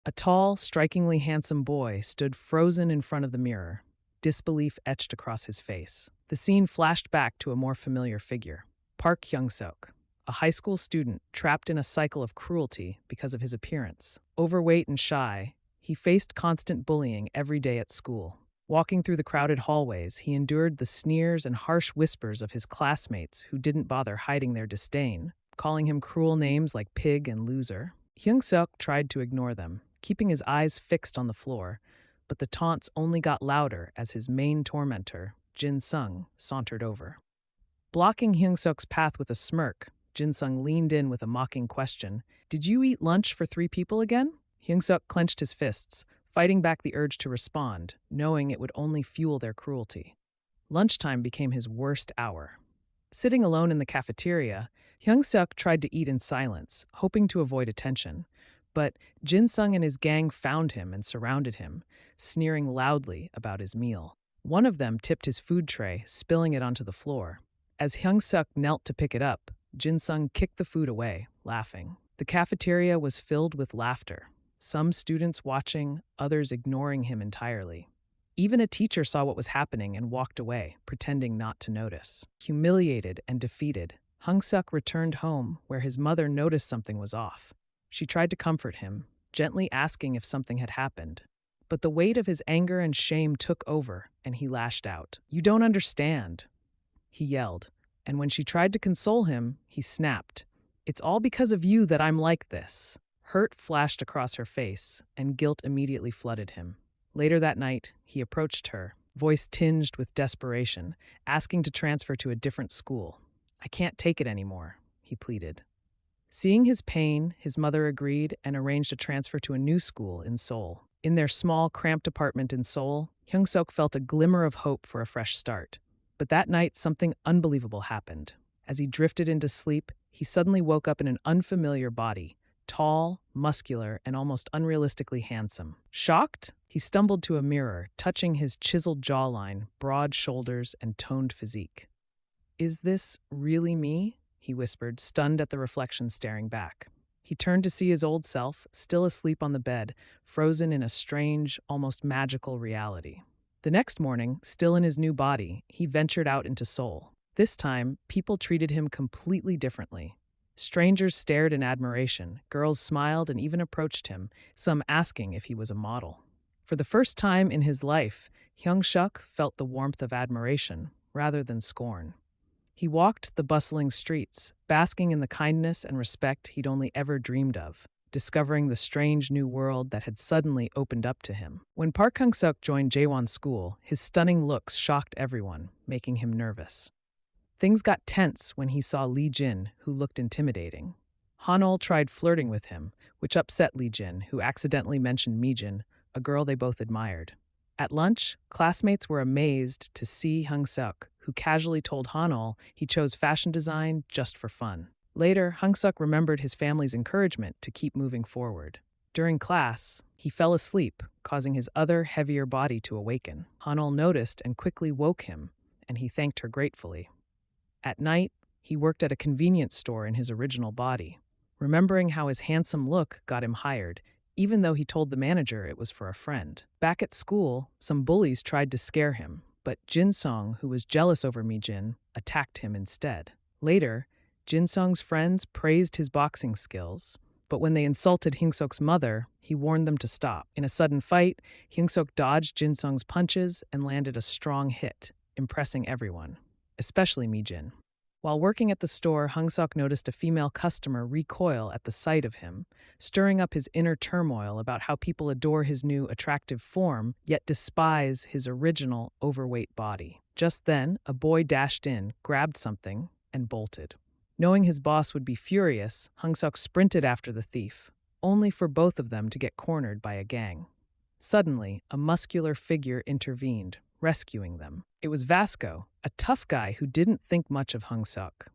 A tall, strikingly handsome boy stood frozen in front of the mirror, disbelief etched across his face. The scene flashed back to a more familiar figure, Park Hyung-suk, a high school student trapped in a cycle of cruelty because of his appearance. Overweight and shy, he faced constant bullying every day at school. Walking through the crowded hallways, he endured the sneers and harsh whispers of his classmates who didn't bother hiding their disdain, calling him cruel names like pig and loser. Hyung-suk tried to ignore them, keeping his eyes fixed on the floor, but the taunts only got louder as his main tormentor, Jin-sung, sauntered over. Blocking Hyung-suk's path with a smirk, Jin-sung leaned in with a mocking question. "Did you eat lunch for 3 people again?" Hyung-suk clenched his fists, fighting back the urge to respond, knowing it would only fuel their cruelty. Lunchtime became his worst hour. Sitting alone in the cafeteria, Hyung-suk tried to eat in silence, hoping to avoid attention. But Jin-sung and his gang found him and surrounded him, sneering loudly about his meal. One of them tipped his food tray, spilling it onto the floor. As Hyung-suk knelt to pick it up, Jin-sung kicked the food away, laughing. The cafeteria was filled with laughter, some students watching, others ignoring him entirely. Even a teacher saw what was happening and walked away, pretending not to notice. Humiliated and defeated, Hyung-suk returned home, where his mother noticed something was off. She tried to comfort him, gently asking if something had happened. But the weight of his anger and shame took over, and he lashed out. "You don't understand," he yelled, and when she tried to console him, he snapped. "It's all because of you that I'm like this." Hurt flashed across her face, and guilt immediately flooded him. Later that night, he approached her, voice tinged with desperation, asking to transfer to a different school. "I can't take it anymore," he pleaded. Seeing his pain, his mother agreed and arranged a transfer to a new school in Seoul. In their small, cramped apartment in Seoul, Hyung-suk felt a glimmer of hope for a fresh start. But that night, something unbelievable happened. As he drifted into sleep, he suddenly woke up in an unfamiliar body, tall, muscular, and almost unrealistically handsome. Shocked, he stumbled to a mirror, touching his chiseled jawline, broad shoulders, and toned physique. "Is this really me?" he whispered, stunned at the reflection staring back. He turned to see his old self, still asleep on the bed, frozen in a strange, almost magical reality. The next morning, still in his new body, he ventured out into Seoul. This time, people treated him completely differently. Strangers stared in admiration, girls smiled and even approached him, some asking if he was a model. For the first time in his life, Hyung-suk felt the warmth of admiration rather than scorn. He walked the bustling streets, basking in the kindness and respect he'd only ever dreamed of, discovering the strange new world that had suddenly opened up to him. When Park Hyung-suk joined Jaewon's school, his stunning looks shocked everyone, making him nervous. Things got tense when he saw Lee Jin, who looked intimidating. Hanol tried flirting with him, which upset Lee Jin, who accidentally mentioned Mijin, a girl they both admired. At lunch, classmates were amazed to see Hyung-suk, who casually told Hanol he chose fashion design just for fun. Later, Hyung-suk remembered his family's encouragement to keep moving forward. During class, he fell asleep, causing his other, heavier body to awaken. Hanol noticed and quickly woke him, and he thanked her gratefully. At night, he worked at a convenience store in his original body, remembering how his handsome look got him hired, even though he told the manager it was for a friend. Back at school, some bullies tried to scare him, but Jin-sung, who was jealous over Mijin, attacked him instead. Later, Jin-sung's friends praised his boxing skills, but when they insulted Hyung-suk's mother, he warned them to stop. In a sudden fight, Hyung-suk dodged Jin-sung's punches and landed a strong hit, impressing everyone, especially Mijin. While working at the store, Hyung-suk noticed a female customer recoil at the sight of him, stirring up his inner turmoil about how people adore his new attractive form, yet despise his original overweight body. Just then, a boy dashed in, grabbed something, and bolted. Knowing his boss would be furious, Hyung-suk sprinted after the thief, only for both of them to get cornered by a gang. Suddenly, a muscular figure intervened, rescuing them. It was Vasco, a tough guy who didn't think much of Hyung-suk.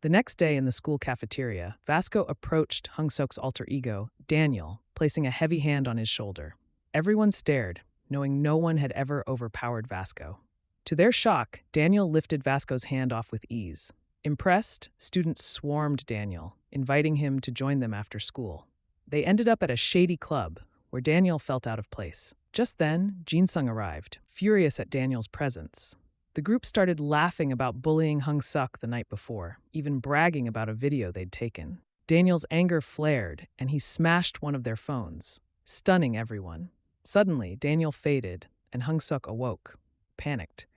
The next day in the school cafeteria, Vasco approached Hyung-suk's alter ego, Daniel, placing a heavy hand on his shoulder. Everyone stared, knowing no one had ever overpowered Vasco. To their shock, Daniel lifted Vasco's hand off with ease. Impressed, students swarmed Daniel, inviting him to join them after school. They ended up at a shady club, where Daniel felt out of place. Just then, Jin-sung arrived, furious at Daniel's presence. The group started laughing about bullying Hung-suk the night before, even bragging about a video they'd taken. Daniel's anger flared, and he smashed one of their phones, stunning everyone. Suddenly, Daniel faded, and Hung-suk awoke, panicked.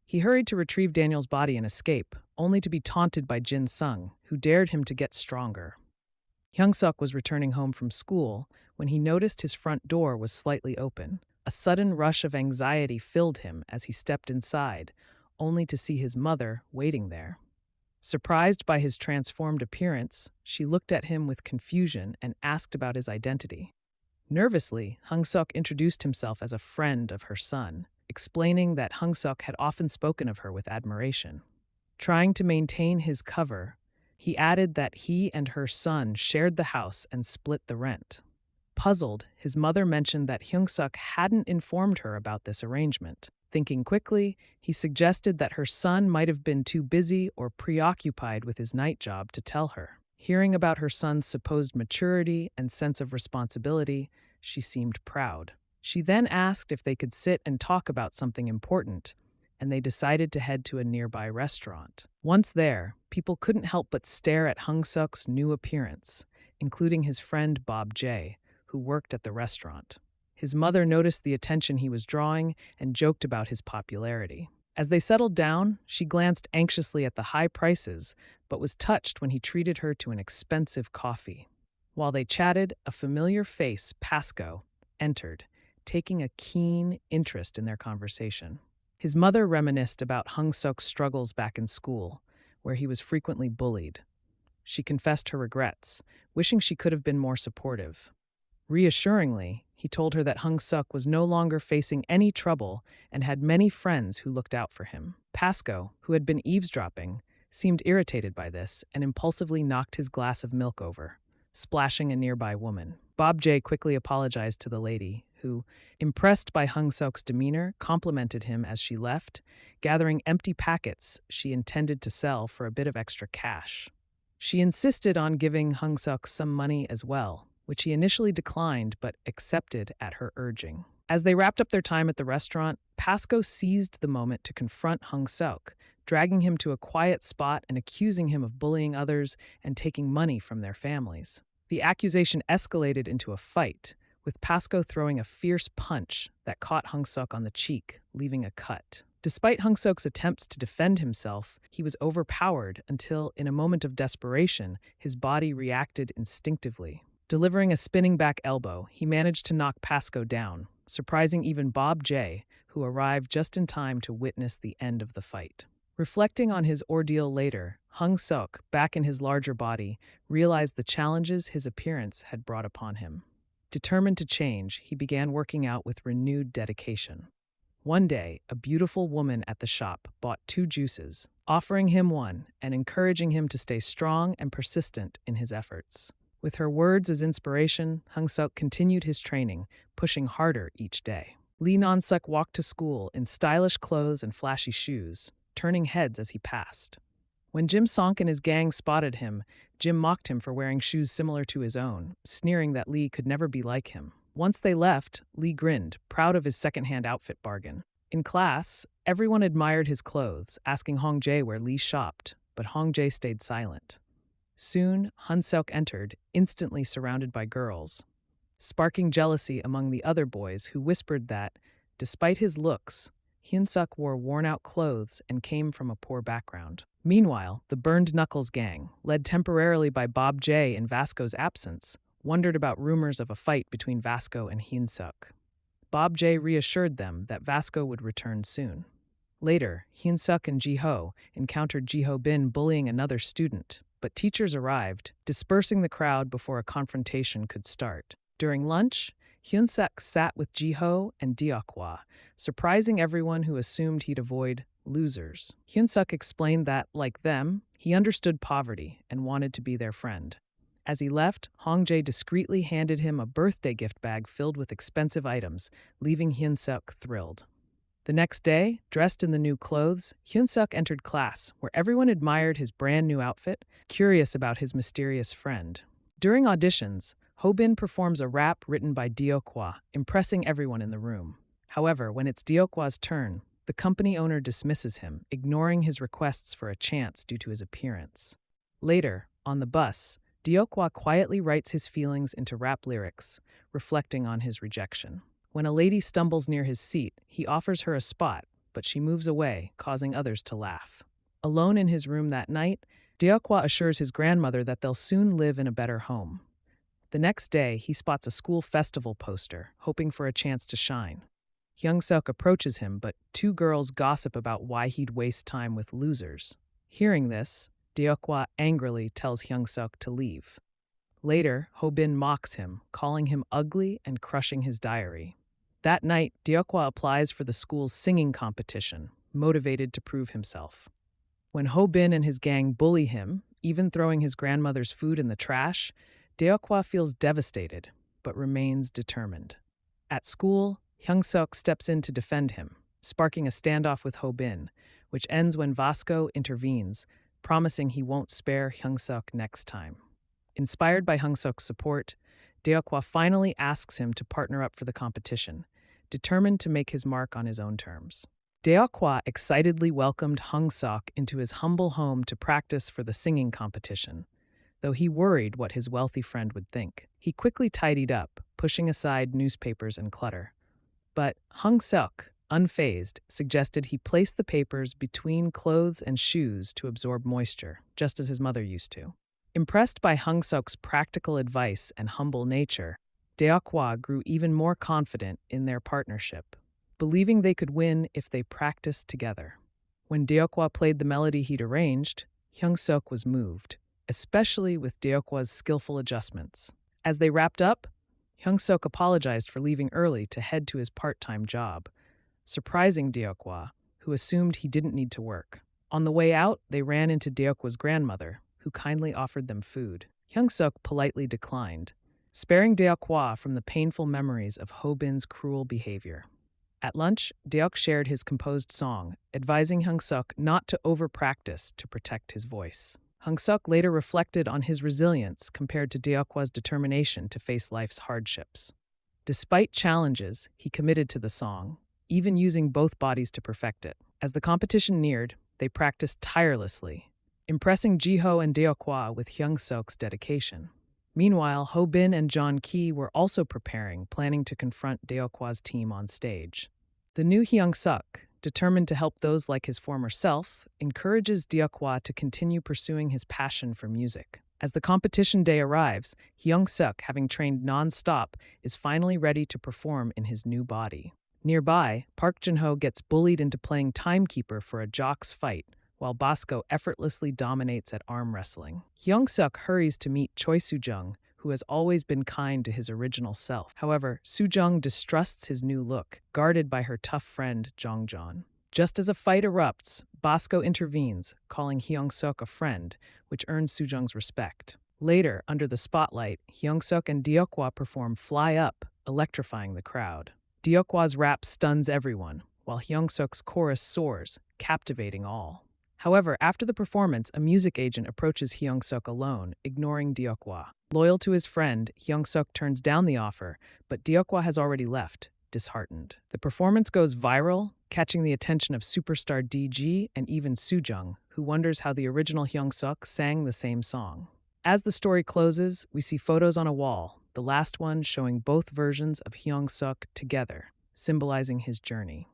He hurried to retrieve Daniel's body and escape, only to be taunted by Jin-sung, who dared him to get stronger. Hyung-suk was returning home from school when he noticed his front door was slightly open. A sudden rush of anxiety filled him as he stepped inside, only to see his mother waiting there. Surprised by his transformed appearance, she looked at him with confusion and asked about his identity. Nervously, Hung-suk introduced himself as a friend of her son, explaining that Hung-suk had often spoken of her with admiration. Trying to maintain his cover, he added that he and her son shared the house and split the rent. Puzzled, his mother mentioned that Hyung-suk hadn't informed her about this arrangement. Thinking quickly, he suggested that her son might have been too busy or preoccupied with his night job to tell her. Hearing about her son's supposed maturity and sense of responsibility, she seemed proud. She then asked if they could sit and talk about something important, and they decided to head to a nearby restaurant. Once there, people couldn't help but stare at Hung-suk's new appearance, including his friend Bob J., who worked at the restaurant. His mother noticed the attention he was drawing and joked about his popularity. As they settled down, she glanced anxiously at the high prices, but was touched when he treated her to an expensive coffee. While they chatted, a familiar face, Pasco, entered, taking a keen interest in their conversation. His mother reminisced about Hung-suk's struggles back in school, where he was frequently bullied. She confessed her regrets, wishing she could have been more supportive. Reassuringly, he told her that Hung-suk was no longer facing any trouble and had many friends who looked out for him. Pasco, who had been eavesdropping, seemed irritated by this and impulsively knocked his glass of milk over, splashing a nearby woman. Bob J. quickly apologized to the lady, who, impressed by Hung-suk's demeanor, complimented him as she left, gathering empty packets she intended to sell for a bit of extra cash. She insisted on giving Hung-suk some money as well, which he initially declined but accepted at her urging. As they wrapped up their time at the restaurant, Pasco seized the moment to confront Hung-suk, dragging him to a quiet spot and accusing him of bullying others and taking money from their families. The accusation escalated into a fight, with Pasco throwing a fierce punch that caught Hung-suk on the cheek, leaving a cut. Despite Hung-suk's attempts to defend himself, he was overpowered until, in a moment of desperation, his body reacted instinctively. Delivering a spinning back elbow, he managed to knock Pasco down, surprising even Bob J., who arrived just in time to witness the end of the fight. Reflecting on his ordeal later, Hung-suk, back in his larger body, realized the challenges his appearance had brought upon him. Determined to change, he began working out with renewed dedication. One day, a beautiful woman at the shop bought 2 juices, offering him one and encouraging him to stay strong and persistent in his efforts. With her words as inspiration, Hung-suk continued his training, pushing harder each day. Lee Non-suk walked to school in stylish clothes and flashy shoes, turning heads as he passed. When Jim Sonk and his gang spotted him, Jim mocked him for wearing shoes similar to his own, sneering that Lee could never be like him. Once they left, Lee grinned, proud of his second-hand outfit bargain. In class, everyone admired his clothes, asking Hong Jae where Lee shopped, but Hong Jae stayed silent. Soon, Hung-suk entered, instantly surrounded by girls, sparking jealousy among the other boys who whispered that, despite his looks, Hyun-suk wore worn-out clothes and came from a poor background. Meanwhile, the Burned Knuckles gang, led temporarily by Bob J. in Vasco's absence, wondered about rumors of a fight between Vasco and Hyun-suk. Bob J. reassured them that Vasco would return soon. Later, Hyun-suk and Ji-ho encountered Ji-ho Bin bullying another student, but teachers arrived, dispersing the crowd before a confrontation could start. During lunch, Hyun-suk sat with Ji-ho and Deokwa, surprising everyone who assumed he'd avoid losers. Hyun-suk explained that, like them, he understood poverty and wanted to be their friend. As he left, Hong Jae discreetly handed him a birthday gift bag filled with expensive items, leaving Hyun-suk thrilled. The next day, dressed in the new clothes, Hyun-suk entered class, where everyone admired his brand new outfit, curious about his mysterious friend. During auditions, Ho-bin performs a rap written by Deokwa, impressing everyone in the room. However, when it's Deokwa's turn, the company owner dismisses him, ignoring his requests for a chance due to his appearance. Later, on the bus, Deokwa quietly writes his feelings into rap lyrics, reflecting on his rejection. When a lady stumbles near his seat, he offers her a spot, but she moves away, causing others to laugh. Alone in his room that night, Deokwa assures his grandmother that they'll soon live in a better home. The next day, he spots a school festival poster, hoping for a chance to shine. Hyung-suk approaches him, but two girls gossip about why he'd waste time with losers. Hearing this, Deokwa angrily tells Hyung-suk to leave. Later, Ho-bin mocks him, calling him ugly and crushing his diary. That night, Deokwa applies for the school's singing competition, motivated to prove himself. When Ho-bin and his gang bully him, even throwing his grandmother's food in the trash, Deokwa feels devastated, but remains determined. At school, Hyung-suk steps in to defend him, sparking a standoff with Ho-bin, which ends when Vasco intervenes, promising he won't spare Hyung-suk next time. Inspired by Hyung-suk's support, Deokwa finally asks him to partner up for the competition, determined to make his mark on his own terms. Deokwa excitedly welcomed Hyung-suk into his humble home to practice for the singing competition, though he worried what his wealthy friend would think. He quickly tidied up, pushing aside newspapers and clutter. But Hyung-suk, unfazed, suggested he place the papers between clothes and shoes to absorb moisture, just as his mother used to. Impressed by Hyung-suk's practical advice and humble nature, Deokwa grew even more confident in their partnership, believing they could win if they practiced together. When Deokwa played the melody he'd arranged, Hyung-suk was moved, especially with Deokwa's skillful adjustments. As they wrapped up, Hyung-suk apologized for leaving early to head to his part-time job, surprising Deokwa, who assumed he didn't need to work. On the way out, they ran into Deokwa's grandmother, who kindly offered them food. Hyung-suk politely declined, sparing Deokwa from the painful memories of Ho-bin's cruel behavior. At lunch, Deok shared his composed song, advising Hyung-suk not to over-practice to protect his voice. Hyung-suk later reflected on his resilience compared to Deokwa's determination to face life's hardships. Despite challenges, he committed to the song, even using both bodies to perfect it. As the competition neared, they practiced tirelessly, impressing Jiho and Deokwa with Hyung-suk's dedication. Meanwhile, Ho-bin and John Ki were also preparing, planning to confront Deokwa's team on stage. The new Hyung-suk, determined to help those like his former self, encourages Deokwa to continue pursuing his passion for music. As the competition day arrives, Hyung-suk, having trained non-stop, is finally ready to perform in his new body. Nearby, Park Jin-ho gets bullied into playing timekeeper for a jocks fight, while Bosco effortlessly dominates at arm wrestling. Hyung-suk hurries to meet Choi Soo-jung, who has always been kind to his original self. However, Soo-jung distrusts his new look, guarded by her tough friend Jong-jon. Just as a fight erupts, Bosco intervenes, calling Hyung-suk a friend, which earns Soo-jung's respect. Later, under the spotlight, Hyung-suk and Deokwa perform Fly Up, electrifying the crowd. Deokwa's rap stuns everyone, while Hyung-suk's chorus soars, captivating all. However, after the performance, a music agent approaches Hyung-suk alone, ignoring Deokwa. Loyal to his friend, Hyung-suk turns down the offer, but Deokwa has already left, disheartened. The performance goes viral, catching the attention of superstar DG and even Soo-jung, who wonders how the original Hyung-suk sang the same song. As the story closes, we see photos on a wall, the last one showing both versions of Hyung-suk together, symbolizing his journey.